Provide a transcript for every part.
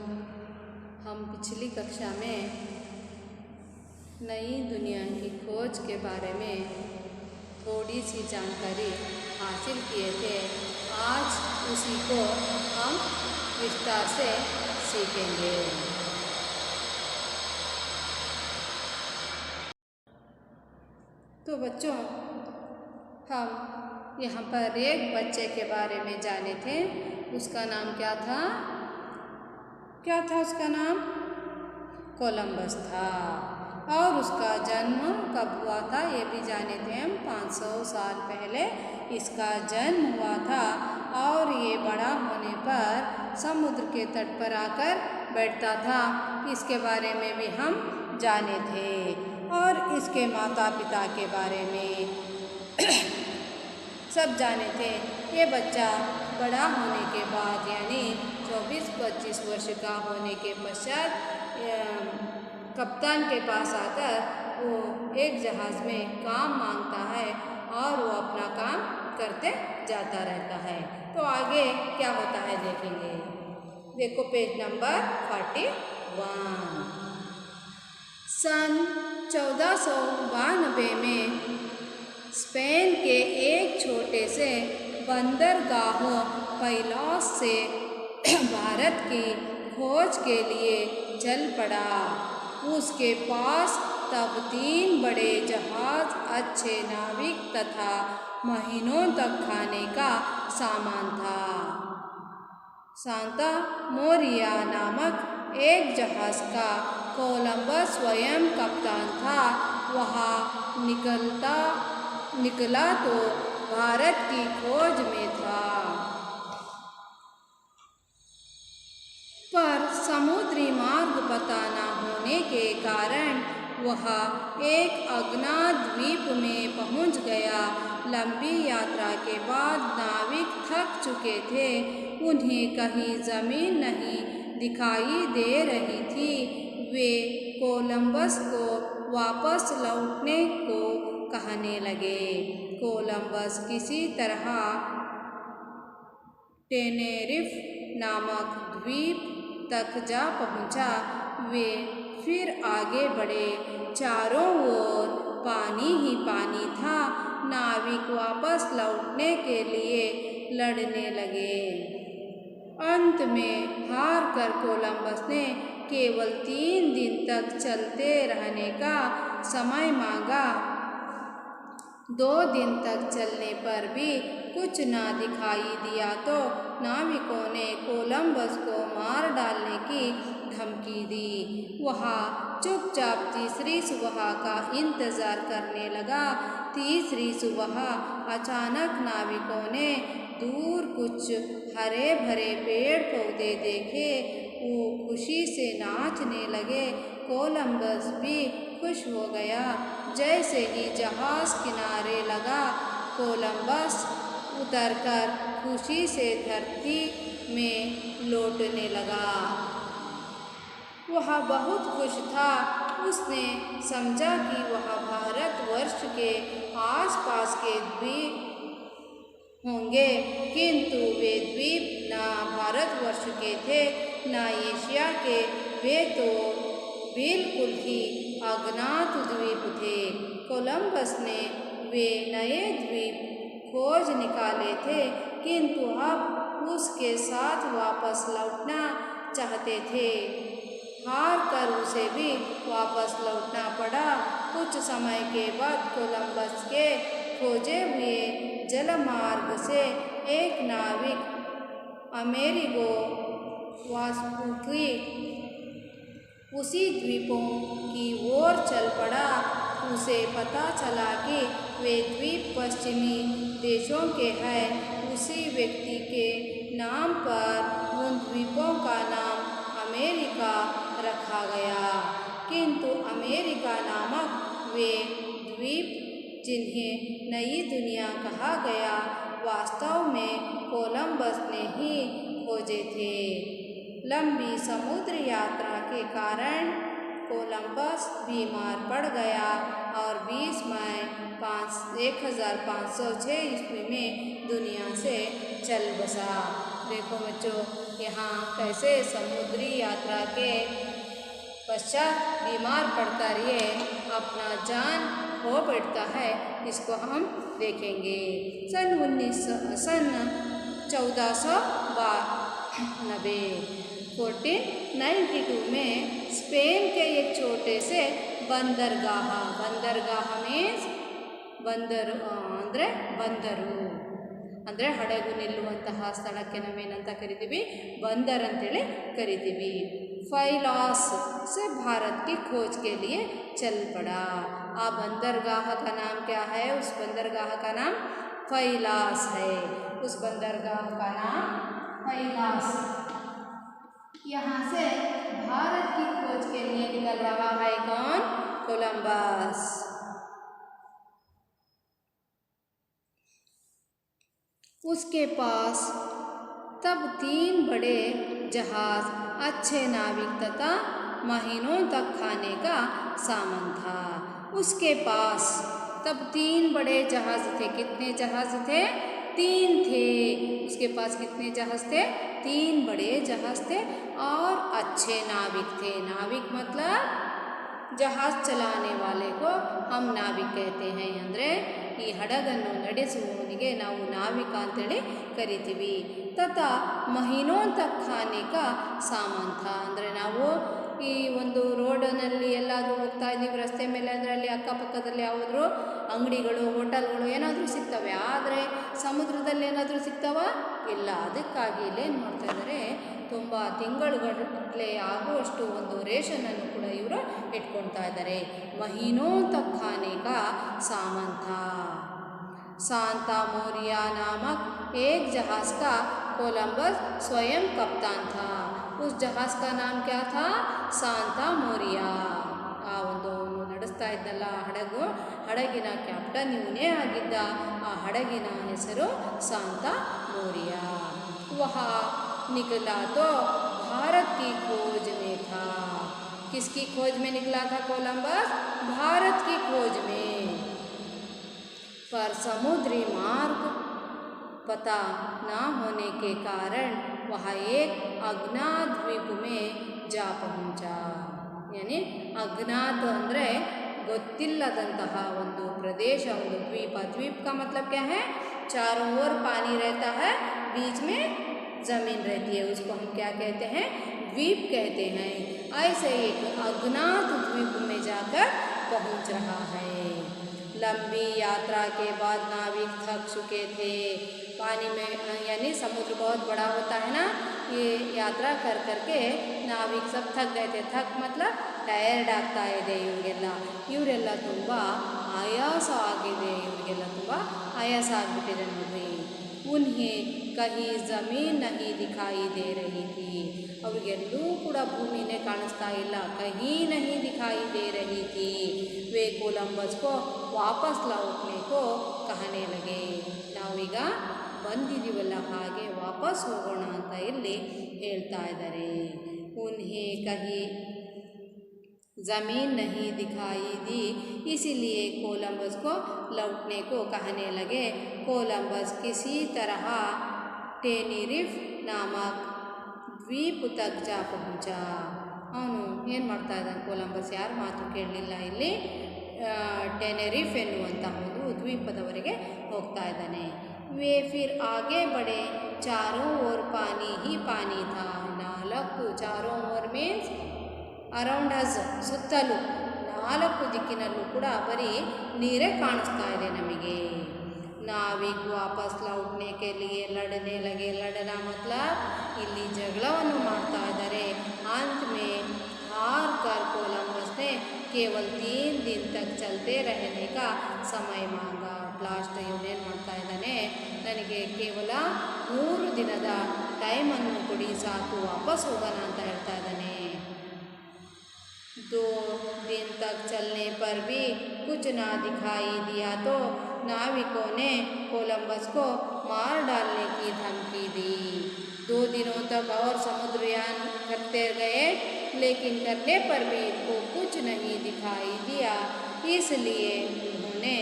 हम पिछली कक्षा में नई दुनिया की खोज के बारे में थोड़ी सी जानकारी हासिल किए थे। आज उसी को हम विस्तार से सीखेंगे। तो बच्चों, हम यहाँ पर एक बच्चे के बारे में जाने थे। उसका नाम क्या था? उसका नाम कोलंबस था। और उसका जन्म कब हुआ था ये भी जाने थे हम। 500 साल पहले इसका जन्म हुआ था और ये बड़ा होने पर समुद्र के तट पर आकर बैठता था। इसके बारे में भी हम जाने थे और इसके माता पिता के बारे में सब जाने थे। ये बच्चा बड़ा होने के बाद यानी 24-25 वर्ष का होने के पश्चात कप्तान के पास आकर वो एक जहाज़ में काम मांगता है और वो अपना काम करते जाता रहता है। तो आगे क्या होता है देखेंगे। देखो पेज नंबर 41। सन 1492 में स्पेन के एक छोटे से बंदरगाह पैलॉस से भारत की खोज के लिए चल पड़ा। उसके पास तब 3 बड़े जहाज, अच्छे नाविक तथा महीनों तक खाने का सामान था। सांता मोरिया नामक एक जहाज का कोलंबस स्वयं कप्तान था। वहाँ निकला तो भारत की खोज में था, पर समुद्री मार्ग पता न होने के कारण वह एक अज्ञात द्वीप में पहुंच गया। लंबी यात्रा के बाद नाविक थक चुके थे। उन्हें कहीं जमीन नहीं दिखाई दे रही थी। वे कोलंबस को वापस लौटने को कहने लगे। कोलंबस किसी तरह टेनेरिफ नामक द्वीप तक जा पहुंचा। वे फिर आगे बढ़े। चारों ओर पानी ही पानी था। नाविक वापस लौटने के लिए लड़ने लगे। अंत में हार कर कोलंबस ने केवल 3 दिन तक चलते रहने का समय मांगा। 2 दिन तक चलने पर भी कुछ न दिखाई दिया तो नाविकों ने कोलंबस को मार डालने की धमकी दी। वह चुपचाप तीसरी सुबह का इंतजार करने लगा। तीसरी सुबह अचानक नाविकों ने दूर कुछ हरे भरे पेड़ पौधे देखे। वो खुशी से नाचने लगे। कोलंबस भी खुश हो गया। जैसे ही जहाज किनारे लगा, कोलंबस उतरकर खुशी से धरती में लौटने लगा। वह बहुत खुश था। उसने समझा कि वह भारतवर्ष के आसपास के द्वीप होंगे, किंतु वे द्वीप न भारतवर्ष के थे न एशिया के। वे तो बिल्कुल ही अज्ञात द्वीप थे। कोलंबस ने वे नए द्वीप खोज निकाले थे, किंतु अब उसके साथ वापस लौटना चाहते थे। हार कर उसे भी वापस लौटना पड़ा। कुछ समय के बाद कोलंबस के खोजे हुए जलमार्ग से एक नाविक अमेरिगो वास्पुकी उसी द्वीपों की ओर चल पड़ा। उसे पता चला कि वे द्वीप पश्चिमी देशों के हैं। उसी व्यक्ति के नाम पर उन द्वीपों का नाम अमेरिका रखा गया। किंतु अमेरिका नामक वे द्वीप जिन्हें नई दुनिया कहा गया, वास्तव में कोलंबस ने ही खोजे थे। लंबी समुद्र यात्रा के कारण कोलंबस बीमार पड़ गया और 20 मई 1506 ईस्वी में दुनिया से चल बसा। देखो बच्चों, यहाँ कैसे समुद्री यात्रा के पश्चात बीमार पड़कर ये अपना जान खो बैठता है, इसको हम देखेंगे। सन 1492 में स्पेन के एक छोटे से बंदरगाह मीन्स ಬಂದರು ಅಂದರೆ ಹಡಗು ನಿಲ್ಲುವಂತಹ ಸ್ಥಳಕ್ಕೆ ನಾವೇನಂತ ಕರಿತೀವಿ, ಬಂದರ್ ಅಂತೇಳಿ ಕರಿತೀವಿ। फैलास से भारत की खोज के लिए चल पड़ा। आ बंदरगाह का नाम क्या है? उस बंदरगाह का नाम फैलास है। उस बंदरगाह का नाम फैलास। यहाँ से भारत की खोज के लिए निकल रहा है कौन? कोलंबस। उसके पास तब 3 बड़े जहाज, अच्छे नाविक तथा महीनों तक खाने का सामान था। उसके पास तब 3 बड़े जहाज थे। कितने जहाज थे? 3 थे। उसके पास कितने जहाज थे? 3 बड़े जहाज थे और अच्छे नाविक थे। नाविक मतलब जहाज चलाने वाले को हम नाविक कहते हैं। ಅಂದರೆ ಈ ಹಡಗನ್ನು ನಡೆಸುವವನಿಗೆ ನಾವು ನಾವಿಕ ಅಂತೇಳಿ ಕರಿತೀವಿ। ತಥಾ ಮಹೀನೋ ತಕ್ ಖಾನೆ ಕಾ ಸಾಮಾನ್ ಥಾ, ಅಂದರೆ ನಾವು ಈ ಒಂದು ರೋಡಿನಲ್ಲಿ ಎಲ್ಲಾದರೂ ಹೋಗ್ತಾ ಇದ್ದೀವಿ, ರಸ್ತೆ ಮೇಲೆ ಅಂದರೆ ಅಲ್ಲಿ ಅಕ್ಕಪಕ್ಕದಲ್ಲಿ ಯಾವುದಾದ್ರೂ ಅಂಗಡಿಗಳು, ಹೋಟೆಲ್ಗಳು ಏನಾದರೂ ಸಿಗ್ತವೆ, ಆದರೆ ಸಮುದ್ರದಲ್ಲಿ ಏನಾದರೂ ಸಿಗ್ತಾವ? ಇಲ್ಲ। ಅದಕ್ಕಾಗಿ ಇಲ್ಲೇನು ಮಾಡ್ತಾ ಇದ್ದಾರೆ, ತುಂಬ ತಿಂಗಳುಗಟ್ಟಲೆ ಆಗುವಷ್ಟು ಒಂದು ರೇಷನನ್ನು ಕೂಡ ಇವರು ಇಟ್ಕೊಳ್ತಾ ಇದ್ದಾರೆ। ಮಹೀನೋ ತಕ್ ಖಾನೆ ಕಾ ಸಾಮಾನ್ ಥಾ। सांता मोरिया नामक एक जहाज का कोलंबस स्वयं कप्तान था। उस जहाज का नाम क्या था? सांता मोरिया। ಆ ಒಂದು ನಡೆಸ್ತಾ ಇದ್ದಲ್ಲ ಹಡಗಿನ ಕ್ಯಾಪ್ಟನ್ ಇವನೇ ಆಗಿದ್ದ। ಆ ಹಡಗಿನ ಹೆಸರು सांता मोरिया। वह निकला तो भारत की खोज में था। किसकी खोज में निकला था कोलंबस? भारत की खोज में। पर समुद्री मार्ग पता न होने के कारण वह एक अज्ञात द्वीप में जा पहुंचा। यानी अज्ञात ಅಂದರೆ ಗೊತ್ತಿಲ್ಲದಂತಹ ಒಂದು ಪ್ರದೇಶ, ಒಂದು द्वीप। द्वीप का मतलब क्या है? चारों ओर पानी रहता है, बीच में ज़मीन रहती है, उसको हम क्या कहते हैं? द्वीप कहते हैं। ऐसे एक अज्ञात द्वीप में जाकर पहुंच रहा है। लंबी यात्रा के बाद नाविक थक चुके थे। पानी में यानी समुद्र बहुत बड़ा होता है ना, ये यात्रा कर करके नाविक सब थक गए थे। थक मतलब ಟಯರ್ಡ್ ಆಗ್ತಾ ಇದೆ ಇವರೆಲ್ಲ ತುಂಬ ಆಯಾಸ ಆಗಿದೆ, ಇವರಿಗೆಲ್ಲ ತುಂಬ ಆಯಾಸ ಆಗಿಬಿಟ್ಟಿದೆ ನೋಡ್ರಿ। ಉನ್ಹೆ ಕಹಿ ಜಮೀನ್ ನಹಿ ದಿಖಾಯಿ ದೇ ರಹಿ ಥಿ, ಅವ್ರಿಗೆಲ್ಲೂ ಕೂಡ ಭೂಮಿನೇ ಕಾಣಿಸ್ತಾ ಇಲ್ಲ। ಕಹಿ ನಹಿ ದಿಖಾಯಿ ದೇ ರಹಿ ಥಿ। वे कोलंबस को वापस लौटने को कहने लगे। ನಾವೀಗ ಬಂದಿದ್ದೀವಲ್ಲ, ಹಾಗೆ ವಾಪಸ್ ಹೋಗೋಣ ಅಂತ ಇಲ್ಲಿ ಹೇಳ್ತಾ ಇದ್ದಾರೆ। उन्हें कहीं ज़मीन नहीं दिखाई दी, इसीलिए कोलंबस को लौटने को कहने लगे। कोलंबस किसी तरह टेनेरिफ नामक द्वीप तक जा पहुंचा। ಅವನು ಏನು ಮಾಡ್ತಾ ಇದ್ದಾನೆ ಕೊಲಂಬಸ್? ಯಾರ ಮಾತು ಕೇಳಲಿಲ್ಲ, ಇಲ್ಲಿ ಟೆನೆರಿಫ್ ಎನ್ನುವಂಥ ಒಂದು ದ್ವೀಪದವರೆಗೆ ಹೋಗ್ತಾ ಇದ್ದಾನೆ। वे फिर आगे बढ़े, चारों ओर पानी ही पानी था। 4 चारों ओर मीन्स ಅರೌಂಡ್ ಅಸ್, ಸುತ್ತಲೂ 4 ದಿಕ್ಕಿನಲ್ಲೂ ಕೂಡ ಬರೀ ನೀರೇ ಕಾಣಿಸ್ತಾ ಇದೆ ನಮಗೆ। ನಾವಿಕ್ ವಾಪಸ್ ಲೌಟ್ನೆ ಕೆ ಲಿಯೆ ಲಡನೆ ಲಗೆ। ಲಡನ मतलब ಇಲ್ಲಿ ಜಗಳವನ್ನು ಮಾಡ್ತಾ ಇದ್ದಾರೆ। अंत में हार कर कोलंबस ने केवल 3 दिन तक चलते रहने का समय मांगा। ಲಾಸ್ಟ್ ಇವನೇನು ಮಾಡ್ತಾ ಇದ್ದಾನೆ, ನನಗೆ ಕೇವಲ 3 ದಿನದ ಟೈಮನ್ನು ಕೊಡಿ ಸಾಕು, ವಾಪಸ್ ಹೋಗೋಣ ಅಂತ ಹೇಳ್ತಾ ಇದ್ದಾನೆ। 2 दिन तक चलने पर भी कुछ ना दिखाई दिया तो नाविकों ने कोलंबस को मार डालने की धमकी दी। 2 दिनों तक और समुद्रयान करते गए, लेकिन करने पर भी इनको कुछ नहीं दिखाई दिया, इसलिए उन्होंने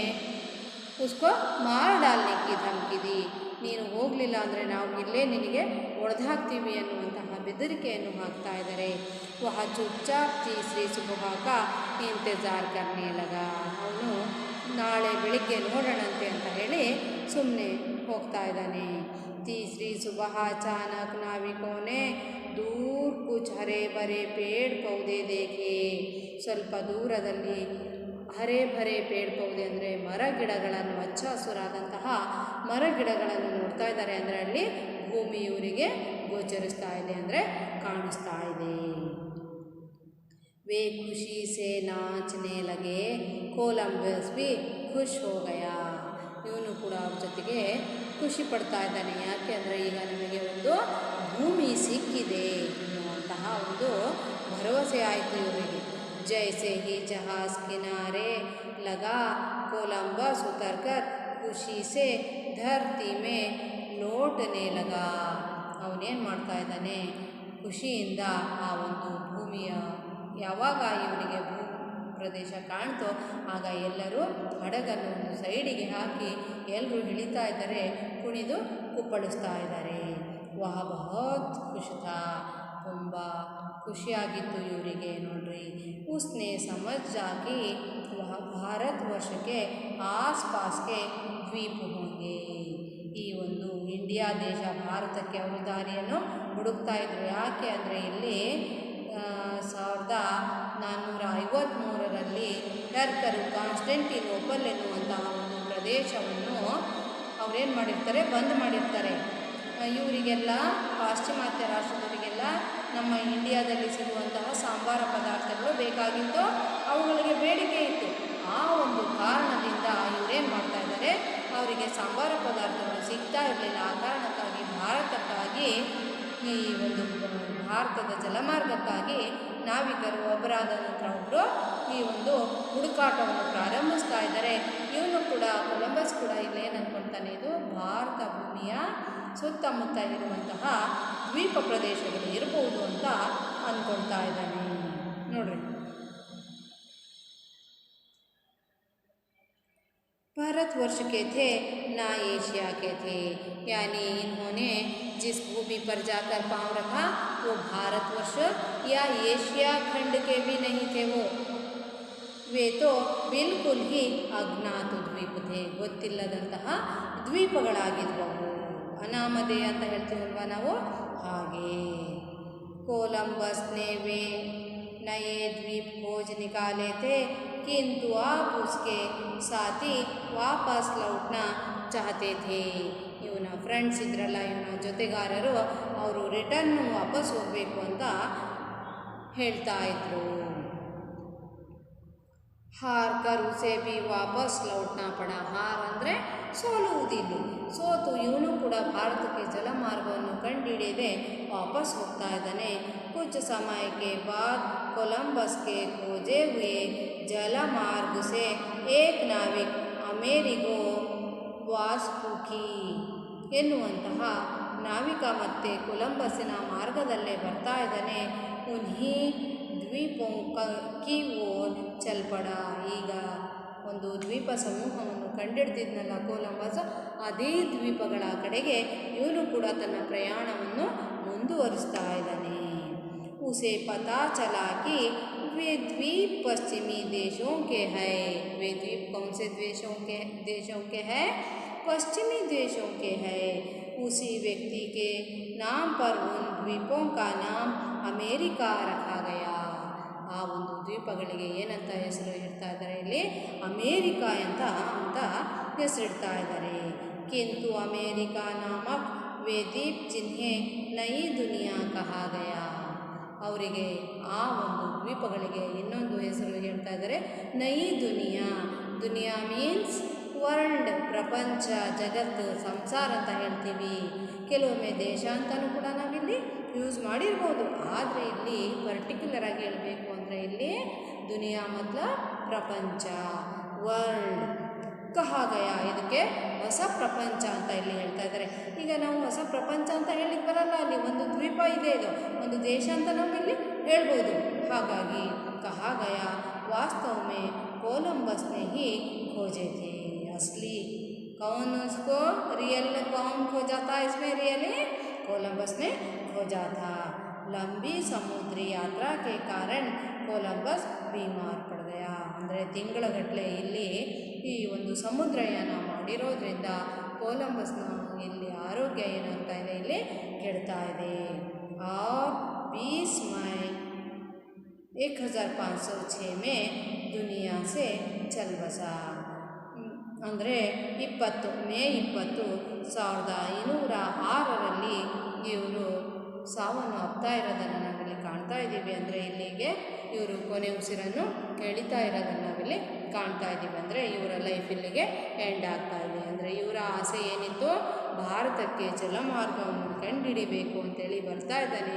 उसको मार डालने की धमकी दी। ನೀನು ಹೋಗಲಿಲ್ಲ ಅಂದರೆ ನಾವು ಇಲ್ಲೇ ನಿನಗೆ ಒಡೆದಾಕ್ತೀವಿ ಅನ್ನುವಂತಹ ಬೆದರಿಕೆಯನ್ನು ಹಾಕ್ತಾ ಇದ್ದಾರೆ. ವಹ ಚುಪ್ಚಾಪ್ ತೀಸ್ರಿ ಸುಬಹ ಕಾ ಇಂತಜಾರ್ ಕರ್ನೆ ಲಗ. ಅವನು ನಾಳೆ ಬೆಳಿಗ್ಗೆ ನೋಡೋಣಂತೆ ಅಂತ ಹೇಳಿ ಸುಮ್ಮನೆ ಹೋಗ್ತಾ ಇದ್ದಾನೆ. तीसरी सुबह अचानक नाविकों ने दूर कुछ हरे भरे पेड़ पौधे देखे. ಸ್ವಲ್ಪ ದೂರದಲ್ಲಿ ಹರೆ ಭರೆ ಪೇಡ್ ಪೌದೆ ಅಂದರೆ ಮರ ಗಿಡಗಳನ್ನು, ಹಚ್ಚ ಹಸುರಾದಂತಹ ಮರ ಗಿಡಗಳನ್ನು ನೋಡ್ತಾ ಇದ್ದಾರೆ. ಅಂದರೆ ಅಲ್ಲಿ ಭೂಮಿ ಇವರಿಗೆ ಗೋಚರಿಸ್ತಾ ಇದೆ, ಅಂದರೆ ಕಾಣಿಸ್ತಾ ಇದೆ. वे खुशी से नाचने लगे. कोलंबस भी खुश हो गया. ಇವನು ಕೂಡ ಅವ್ರ ಜೊತೆಗೆ ಖುಷಿ ಪಡ್ತಾ ಇದ್ದಾನೆ. ಯಾಕೆ ಅಂದರೆ ಈಗ ನಮಗೆ ಒಂದು ಭೂಮಿ ಸಿಕ್ಕಿದೆ ಎನ್ನುವಂತಹ ಒಂದು ಭರವಸೆ ಆಯಿತು ಇವರಿಗೆ. ಜೈಸೆ ಹಿ ಜಹಾಜ್ ಕಿನಾರೆ ಲಗಾ कोलंबस उतरकर खुशी से धरती में लौटने लगा. ಅವನೇನು ಮಾಡ್ತಾ ಇದ್ದಾನೆ, ಖುಷಿಯಿಂದ ಆ ಒಂದು ಭೂಮಿಯ ಯಾವಾಗ ಇವನಿಗೆ ಭೂ ಪ್ರದೇಶ ಕಾಣ್ತೋ ಆಗ ಎಲ್ಲರೂ ಹಡಗನ್ನು ಒಂದು ಸೈಡಿಗೆ ಹಾಕಿ ಎಲ್ಲರೂ ಇಳಿತಾ ಇದ್ದಾರೆ, ಕುಣಿದು ಕುಪ್ಪಳಿಸ್ತಾ ಇದ್ದಾರೆ. ವಹ ಬಹುತ್ ಖುಷ್ ಥಾ. ತುಂಬ ಖುಷಿಯಾಗಿತ್ತು ಇವರಿಗೆ. ನೋಡ್ರಿ, ಉಸ್ನೆ ಸಮಜ್ ಜಾಕಿ ವಹ ಭಾರತ ವರ್ಷಕ್ಕೆ ಆಸ್ ಪಾಸ್ಗೆ ದ್ವೀಪ ಹೋಂಗೆ. ಈ ಒಂದು ಇಂಡಿಯಾ ದೇಶ, ಭಾರತಕ್ಕೆ ಅವರು ದಾರಿಯನ್ನು ಹುಡುಕ್ತಾ ಇದ್ರು. ಯಾಕೆ ಅಂದರೆ ಇಲ್ಲಿ 1453ರಲ್ಲಿ ಟರ್ಕರು ಕಾನ್ಸ್ಟೆಂಟಿನೋಪಲ್ ಎನ್ನುವಂತಹ ಒಂದು ಪ್ರದೇಶವನ್ನು ಅವರೇನು ಮಾಡಿರ್ತಾರೆ, ಬಂದ್ ಮಾಡಿರ್ತಾರೆ. ಇವರಿಗೆಲ್ಲ ಪಾಶ್ಚಿಮಾತ್ಯ ರಾಷ್ಟ್ರದವರಿಗೆಲ್ಲ ನಮ್ಮ ಇಂಡಿಯಾದಲ್ಲಿ ಸಿಗುವಂತಹ ಸಾಂಬಾರ ಪದಾರ್ಥಗಳು ಬೇಕಾಗಿತ್ತು, ಅವುಗಳಿಗೆ ಬೇಡಿಕೆ ಇತ್ತು. ಆ ಒಂದು ಕಾರಣದಿಂದ ಇವರೇನು ಮಾಡ್ತಾ ಇದ್ದಾರೆ, ಅವರಿಗೆ ಸಾಂಬಾರ ಪದಾರ್ಥಗಳು ಸಿಗ್ತಾ ಇರಲಿಲ್ಲ. ಆ ಕಾರಣಕ್ಕಾಗಿ ಭಾರತಕ್ಕಾಗಿ, ಈ ಒಂದು ಭಾರತದ ಜಲಮಾರ್ಗಕ್ಕಾಗಿ ನಾವಿಕರು ಒಬ್ಬರಾದ ನಂತರ ಒಬ್ಬರು ಈ ಒಂದು ಹುಡುಕಾಟವನ್ನು ಪ್ರಾರಂಭಿಸ್ತಾ ಇದ್ದಾರೆ. ಇವನು ಕೂಡ, ಕೊಲಂಬಸ್ ಕೂಡ ಇಲ್ಲೇನು ಅಂದ್ಕೊಳ್ತಾನೆ, ಇದು ಭಾರತ ಭೂಮಿಯ ಸುತ್ತಮುತ್ತ ಇರುವಂತಹ ದ್ವೀಪ ಪ್ರದೇಶಗಳು ಇರಬಹುದು ಅಂತ ಅಂದ್ಕೊಳ್ತಾ ಇದ್ದಾನೆ. ನೋಡ್ರಿ, भारतवर्ष के थे ना एशिया के थे. यानी इन्होंने जिस भूमि पर जाकर पाँव रखा वो भारतवर्ष या एशिया खंड के भी नहीं थे. वे तो बिल्कुल ही अज्ञात द्वीप थे. ಗೊತ್ತಿಲ್ಲದಂತಹ ದ್ವೀಪಗಳಾಗಿದ್ದವು. ಅನಾಮಧೇಯ ಅಂತ ಹೇಳ್ತೀವಲ್ವ ನಾವು, ಹಾಗೆ. कोलंबस ने वे नए द्वीप खोज निकाले थे, किंतु आप उसके साथ ही वापस लौटना चाहते थे. ಇವನ ಫ್ರೆಂಡ್ಸ್ ಇದ್ರಲ್ಲ, ಇವನ ಜೊತೆಗಾರರು, ಅವರು ರಿಟರ್ನ್ ವಾಪಸ್ ಹೋಗಬೇಕು ಅಂತ ಹೇಳ್ತಾ ಇದ್ರು. ಹಾರ್ ಕರ್ ಉಸೆ ಬಿ ವಾಪಸ್ ಲೌಟ್ನಾ ಪಡ. ಹಾರ್ ಅಂದರೆ ಸೋಲುವುದಿಲ್ಲ. ಸೋತು ಇವನು ಕೂಡ ಭಾರತಕ್ಕೆ ಜಲಮಾರ್ಗವನ್ನು ಕಂಡುಹಿಡಿಯದೆ ವಾಪಸ್ ಹೋಗ್ತಾ ಇದ್ದಾನೆ. कुछ समय के बाद कोलंबस के खोजे हुए जलमार्ग से एक नाविक अमेरिगो वास्पुकी ಎನ್ನುವಂತಹ ನಾವಿಕ ಮತ್ತೆ ಕೊಲಂಬಸ್ಸಿನ ಮಾರ್ಗದಲ್ಲೇ ಬರ್ತಾ ಇದ್ದಾನೆ. ಉನ್ಹಿ ದ್ವೀಪೋಂ ಕಿ ಓರ್ ಚಲ್ಪಡ. ಈಗ ಒಂದು ದ್ವೀಪ ಸಮೂಹವನ್ನು ಕಂಡಿಡ್ತಿದ್ನಲ್ಲ ಕೊಲಂಬಸ್, ಅದೇ ದ್ವೀಪಗಳ ಕಡೆಗೆ ಇವನು ಕೂಡ ತನ್ನ ಪ್ರಯಾಣವನ್ನು ಮುಂದುವರಿಸ್ತಾ ಇದ್ದಾನೆ. उसे पता चला कि वे द्वीप पश्चिमी देशों के हैं. वे द्वीप कौन से देशों के हैं? पश्चिमी देशों के हैं. उसी व्यक्ति के नाम पर उन द्वीपों का नाम अमेरिका रखा गया. ಆ ಒಂದು ದ್ವೀಪಗಳಿಗೆ ಏನಂತ ಹೆಸರು ಇಡ್ತಾ ಇದ್ದಾರೆ, ಇಲ್ಲಿ ಅಮೇರಿಕಾ ಅಂತ ಹೆಸರಿಡ್ತಾ ಇದ್ದಾರೆ. किंतु अमेरिका नामक वे द्वीप जिन्हें नई दुनिया कहा गया. ಅವರಿಗೆ ಆ ಒಂದು ದ್ವೀಪಗಳಿಗೆ ಇನ್ನೊಂದು ಹೆಸರು ಹೇಳ್ತಾ ಇದ್ದಾರೆ, ನೈ ದುನಿಯಾ. ದುನಿಯಾ ಮೀನ್ಸ್ ವರ್ಲ್ಡ್, ಪ್ರಪಂಚ, ಜಗತ್ತು, ಸಂಸಾರ ಅಂತ ಹೇಳ್ತೀವಿ. ಕೆಲವೊಮ್ಮೆ ದೇಶ ಅಂತಲೂ ಕೂಡ ನಾವಿಲ್ಲಿ ಯೂಸ್ ಮಾಡಿರ್ಬೋದು. ಆದರೆ ಇಲ್ಲಿ ಪರ್ಟಿಕ್ಯುಲರಾಗಿ ಹೇಳಬೇಕು ಅಂದರೆ ಇಲ್ಲಿ ದುನಿಯಾ ಮತ್ಲ ಪ್ರಪಂಚ, ವರ್ಲ್ಡ್ ಕಹಾ ಗಯಾ. ಇದಕ್ಕೆ ಹೊಸ ಪ್ರಪಂಚ ಅಂತ ಇಲ್ಲಿ ಹೇಳ್ತಾ ಇದ್ದಾರೆ. ಈಗ ನಾವು ಹೊಸ ಪ್ರಪಂಚ ಅಂತ ಹೇಳಿಕ್ಕೆ ಬರಲ್ಲ, ಅಲ್ಲಿ ಒಂದು ದ್ವೀಪ ಇದೆ, ಇದು ಒಂದು ದೇಶ ಅಂತ ನಾವು ಇಲ್ಲಿ ಹೇಳ್ಬೋದು. ಹಾಗಾಗಿ ಕಹಾ ಗಯಾ ವಾಸ್ತವ ಮೇ कोलंबस ने ही खोजे थे. असली कौन उसको रियल कौन खोजा था इसमें रियली कोलंबस ने खोजा था। लंबी समुद्री यात्रा के कारण कोलंबस बीमार पड़ गया ಅಂದರೆ ತಿಂಗಳಗಟ್ಟಲೆ ಇಲ್ಲಿ ಈ ಒಂದು ಸಮುದ್ರಯಾನ ಮಾಡಿರೋದ್ರಿಂದ कोलंबसನ ಇಲ್ಲಿ ಆರೋಗ್ಯ ಏನಾಗ್ತಾ ಇದೆ ಇಲ್ಲಿ ಕೆಡ್ತಾ ಇದೆ। और 20 मई 1506 में दुनिया से चल बसा ಅಂದರೆ 20 ಮೇ 20 1506ರಲ್ಲಿ ಇವರು ಸಾವನ್ನು ಅಪ್ತಾ ಇರೋದನ್ನು ನಾವಿಲ್ಲಿ ಕಾಣ್ತಾ ಇದ್ದೀವಿ। ಅಂದರೆ ಇಲ್ಲಿಗೆ ಇವರು ಕೊನೆ ಉಸಿರನ್ನು ಎಳಿತಾ ಇರೋದನ್ನು ನಾವಿಲ್ಲಿ ಕಾಣ್ತಾ ಇದ್ದೀವಿ। ಅಂದರೆ ಇವರ ಲೈಫ್ ಇಲ್ಲಿಗೆ ಎಂಡ್ ಆಗ್ತಾ ಇದೆ। ಅಂದರೆ ಇವರ ಆಸೆ ಏನಿತ್ತು ಭಾರತಕ್ಕೆ ಜಲಮಾರ್ಗವನ್ನು ಕಂಡುಹಿಡಿಬೇಕು ಅಂತೇಳಿ ಬರ್ತಾ ಇದ್ದಾನೆ,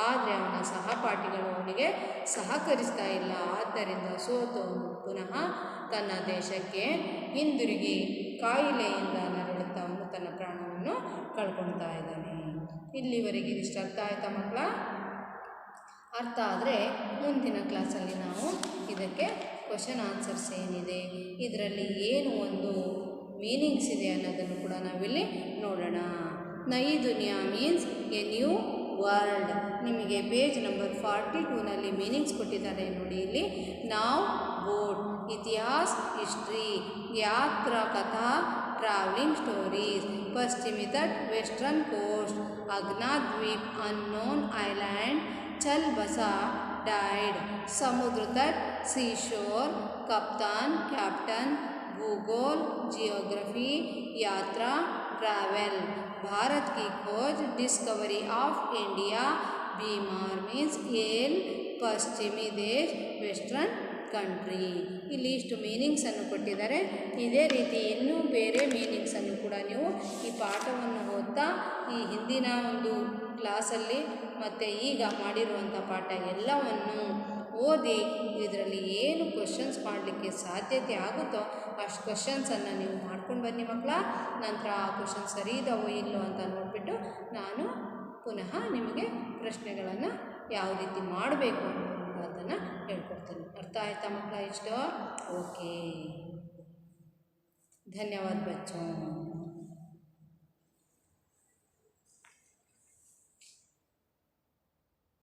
ಆದರೆ ಅವನ ಸಹಪಾಠಿಗಳು ಅವನಿಗೆ ಸಹಕರಿಸ್ತಾ ಇಲ್ಲ। ಆದ್ದರಿಂದ ಸೋತು ಪುನಃ ತನ್ನ ದೇಶಕ್ಕೆ ಹಿಂದಿರುಗಿ ಕಾಯಿಲೆಯಿಂದ ನರಳುತ್ತಾ ಅವನು ತನ್ನ ಪ್ರಾಣವನ್ನು ಕಳ್ಕೊಳ್ತಾ ಇದ್ದಾನೆ। ಇಲ್ಲಿವರೆಗೆ ಇದಿಷ್ಟು ಅರ್ಥ ಆಯ್ತಾ ಮಕ್ಕಳ? ಅರ್ಥ ಆದರೆ ಮುಂದಿನ ಕ್ಲಾಸಲ್ಲಿ ನಾವು ಇದಕ್ಕೆ ಕ್ವಶನ್ ಆನ್ಸರ್ಸ್ ಏನಿದೆ, ಇದರಲ್ಲಿ ಏನು ಒಂದು ಮೀನಿಂಗ್ಸ್ ಇದೆ ಅನ್ನೋದನ್ನು ಕೂಡ ನಾವಿಲ್ಲಿ ನೋಡೋಣ। ನಯಿ ದುನಿಯಾ ಮೀನ್ಸ್ ಎ ನ್ಯೂ ವರ್ಲ್ಡ್। ನಿಮಗೆ ಪೇಜ್ ನಂಬರ್ 42ನಲ್ಲಿ ಮೀನಿಂಗ್ಸ್ ಕೊಟ್ಟಿದ್ದಾರೆ ನೋಡಿ ಇಲ್ಲಿ। ನಾವು ಬೋಟ್, ಇತಿಹಾಸ ಹಿಸ್ಟ್ರಿ, ಯಾತ್ರಾ ಕಥಾ ट्रैवलिंग स्टोरीज, पश्चिमी तट वेस्टर्न कोस्ट, अज्ञात द्वीप अननोन आइलैंड, चल बसा डाइड, समुद्र तट सी शोर, कप्तान कैप्टन, भूगोल जियोग्राफी, यात्रा ट्रैवल, भारत की खोज डिस्कवरी ऑफ इंडिया, बीमार मीन्स एल पश्चिमी देश वेस्टर्न ಕಂಟ್ರಿ। ಇಲ್ಲಿ ಇಷ್ಟು ಮೀನಿಂಗ್ಸನ್ನು ಕೊಟ್ಟಿದ್ದಾರೆ। ಇದೇ ರೀತಿ ಇನ್ನೂ ಬೇರೆ ಮೀನಿಂಗ್ಸನ್ನು ಕೂಡ ನೀವು ಈ ಪಾಠವನ್ನು ಓದ್ತಾ ಈ ಹಿಂದಿನ ಒಂದು ಕ್ಲಾಸಲ್ಲಿ ಮತ್ತು ಈಗ ಮಾಡಿರುವಂಥ ಪಾಠ ಎಲ್ಲವನ್ನು ಓದಿ ಇದರಲ್ಲಿ ಏನು ಕ್ವಶನ್ಸ್ ಮಾಡಲಿಕ್ಕೆ ಸಾಧ್ಯತೆ ಆಗುತ್ತೋ ಅಷ್ಟು ಕ್ವಶನ್ಸನ್ನು ನೀವು ಮಾಡ್ಕೊಂಡು ಬನ್ನಿ ಮಕ್ಕಳ। ನಂತರ ಆ ಕ್ವಶನ್ ಸರಿ ಇದಾವೋ ಇಲ್ಲೋ ಅಂತ ನೋಡಿಬಿಟ್ಟು ನಾನು ಪುನಃ ನಿಮಗೆ ಪ್ರಶ್ನೆಗಳನ್ನು ಯಾವ ರೀತಿ ಮಾಡಬೇಕು ಅದನ್ನು ಹೇಳ್ಕೊಡ್ತೀನಿ। ಅರ್ಥ ಆಯ್ತಾ ಮಕ್ಕಳ? ಇಷ್ಟು ಓಕೆ, ಧನ್ಯವಾದ ಬಚ್ಚೋं।